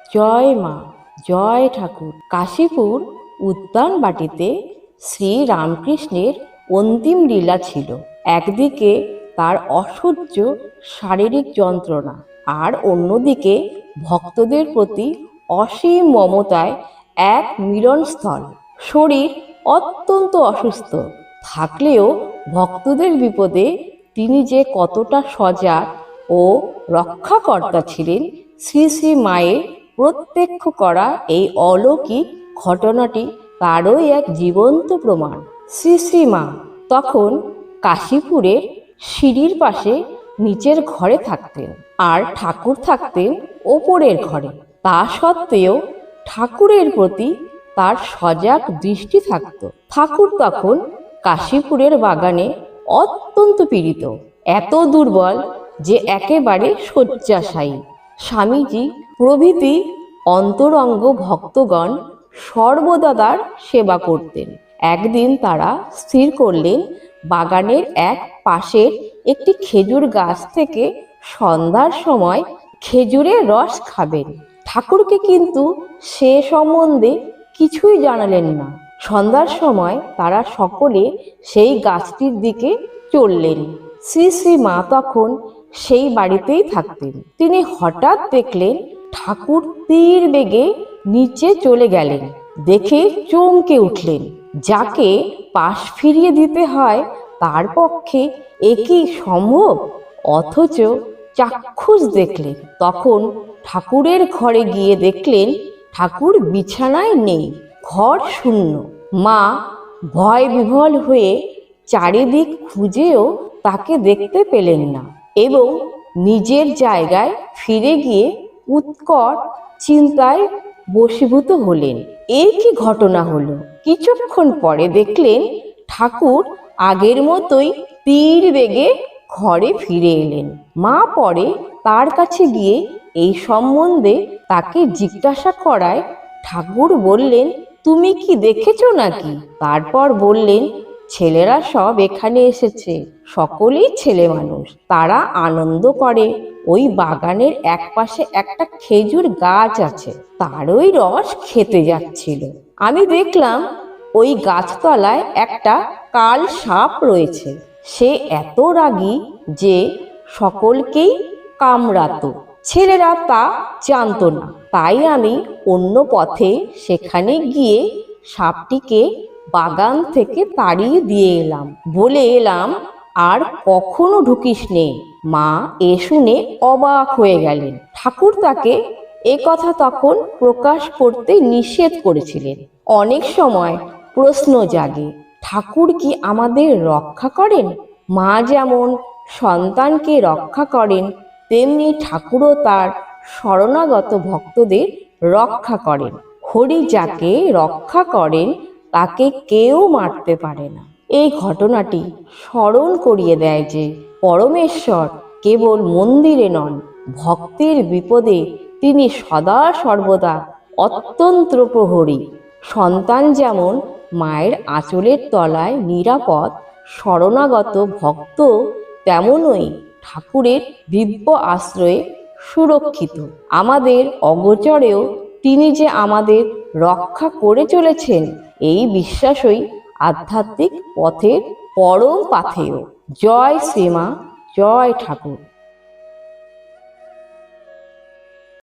জয় মা, জয় ঠাকুর। কাশীপুর উদ্যান বাটিতে শ্রী রামকৃষ্ণের অন্তিম লীলা ছিল। একদিকে তার অসহ্য শারীরিক যন্ত্রণা, আর অন্যদিকে ভক্তদের প্রতি অসীম মমতায় এক মিলনস্থল। শরীর অত্যন্ত অসুস্থ থাকলেও ভক্তদের বিপদে তিনি যে কতটা সজাগ ও রক্ষাকর্তা ছিলেন, শ্রী শ্রী মায়ের প্রত্যক্ষ করা এই অলৌকিক ঘটনাটি তারই এক জীবন্ত প্রমাণ। শ্রী শ্রী মা তখন কাশীপুরের সিঁড়ির পাশে নিচের ঘরে থাকতেন, আর ঠাকুর থাকতেন ওপরের ঘরে। তা সত্ত্বেও ঠাকুরের প্রতি তার সজাগ দৃষ্টি থাকত। ঠাকুর তখন কাশীপুরের বাগানে অত্যন্ত পীড়িত, এত দুর্বল যে একেবারে শয্যাশায়ী। স্বামীজি প্রভৃতি অন্তরঙ্গ ভক্তগণ সর্বদা তার সেবা করতেন। একদিন তারা স্থির করলেন বাগানের এক পাশের একটি খেজুর গাছ থেকে সন্ধ্যার সময় খেজুরের রস খাবেন। ঠাকুরকে কিন্তু সে সম্বন্ধে কিছুই জানালেন না। সন্ধ্যার সময় তারা সকলে সেই গাছটির দিকে চললেন। শ্রী শ্রী মা তখন সেই বাড়িতেই থাকতেন। তিনি হঠাৎ দেখলেন ঠাকুর তীর বেগে নিচে চলে গেলেন। দেখে চমকে উঠলেন। যাকে পাশ ফিরিয়ে দিতে হয় তার পক্ষে এ কি সম্ভব? অথচ চাক্ষুষ দেখলেন। তখন ঠাকুরের ঘরে গিয়ে দেখলেন ঠাকুর বিছানায় নেই, ঘর শূন্য। মা ভয় বিহ্বল হয়ে চারিদিক খুঁজেও তাকে দেখতে পেলেন না এবং নিজের জায়গায় ফিরে গিয়ে উৎকট চিন্তায় বশীভূত হলেন। এই কি ঘটনা হলো? কিছুক্ষণ পরে দেখলেন ঠাকুর আগের মতোই তীর বেগে ঘরে ফিরে এলেন। মা পরে তার কাছে গিয়ে এই সম্বন্ধে তাকে জিজ্ঞাসা করায় ঠাকুর বললেন, তুমি কি দেখেছো নাকি? তারপর বললেন, ছেলেরা সব এখানে এসেছে, সকলেই ছেলে মানুষ, তারা আনন্দ করে। ওই বাগানের এক পাশে একটা খেজুর গাছ আছে, তারই রস খেতে যাচ্ছিল। আমি দেখলাম ওই গাছতলায় একটা কাল সাপ রয়েছে। সে এত রাগী যে সকলকেই কামড়াতো। ছেলেরা তা জানতো না, তাই আমি অন্য পথে সেখানে গিয়ে সাপটিকে বাগান থেকে তাড়িয়ে দিয়ে এলাম, বলে এলাম আর কখনো ঢুকিস নে। মা এ শুনে অবাক হয়ে গেলেন। ঠাকুর তাকে এ কথা তখন প্রকাশ করতে নিষেধ করেছিলেন। অনেক সময় প্রশ্ন জাগে, ঠাকুর কি আমাদের রক্ষা করেন? মা যেমন সন্তানকে রক্ষা করেন, তেমনি ঠাকুরও তার শরণাগত ভক্তদের রক্ষা করেন। হরি যাকে রক্ষা করেন তাকে কেউ মারতে পারে না। এই ঘটনাটি স্মরণ করিয়ে দেয় যে পরমেশ্বর কেবল মন্দিরে নন, ভক্তের বিপদে তিনি সদা সর্বদা অত্যন্ত প্রহরী। সন্তান যেমন মায়ের আঁচলের তলায় নিরাপদ, শরণাগত ভক্ত তেমনই ঠাকুরের দিব্য আশ্রয়ে সুরক্ষিত। আমাদের অগোচরেও তিনি যে আমাদের রক্ষা করে চলেছেন, এই বিশ্বাসই আধ্যাত্মিক পথের পরম পাথেয়। জয় শ্রীমা, জয় ঠাকুর।